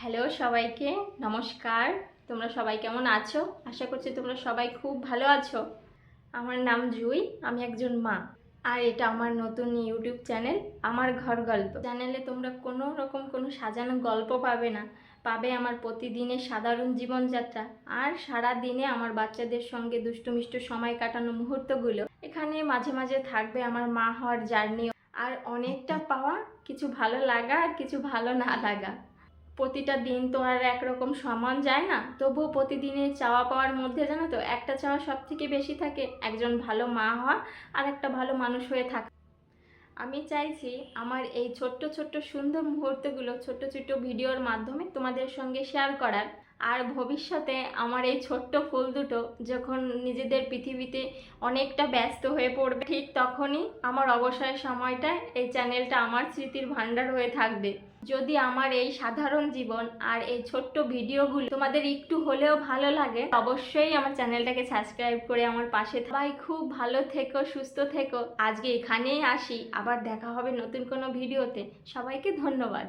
Hello সবাইকে, নমস্কার। তোমরা সবাই কেমন আছো? আশা করছি তোমরা সবাই খুব ভালো আছো। আমার নাম জুই, আমি একজন মা। আর এটা আমার নতুন ইউটিউব চ্যানেল, আমার ঘর গল্প। চ্যানেলে তোমরা কোনো রকম কোনো সাজানো গল্প পাবে না, পাবে আমার প্রতিদিনের সাধারণ জীবনযাত্রা আর সারা দিনে আমার বাচ্চাদের সঙ্গে দুষ্টু মিষ্টু সময় কাটানো মুহূর্তগুলো। এখানে মাঝে মাঝে থাকবে আমার মা হওয়ার জার্নি, আর অনেকটা পাওয়া, কিছু ভালো লাগা আর কিছু ভালো না লাগা। প্রতিটা দিন তো আর একরকম সমান যায় না, তবুও প্রতিদিনের চাওয়া পাওয়ার মধ্যে জানো তো একটা চাওয়া সব থেকে বেশি থাকে, একজন ভালো মা হওয়া আর একটা ভালো মানুষ হয়ে থাকা। আমি চাইছি আমার এই ছোট্ট ছোট্ট সুন্দর মুহূর্তগুলো ছোট্ট ছোট্ট ভিডিওর মাধ্যমে তোমাদের সঙ্গে শেয়ার করার। আর ভবিষ্যতে আমার এই ছোট্ট ফুল দুটো যখন নিজেদের পৃথিবীতে অনেকটা ব্যস্ত হয়ে পড়বে, ঠিক তখনই আমার অবসর সময়টায় এই চ্যানেলটা আমার স্মৃতির ভাণ্ডার হয়ে থাকবে। যদি আমার এই সাধারণ জীবন আর এই ছোট্ট ভিডিওগুলো তোমাদের একটু হলেও ভালো লাগে, অবশ্যই আমার চ্যানেলটাকে সাবস্ক্রাইব করে আমার পাশে সবাই খুব ভালো থেকো, সুস্থ থেকো। আজকে এখানেই আসি, আবার দেখা হবে নতুন কোনো ভিডিওতে। সবাইকে ধন্যবাদ।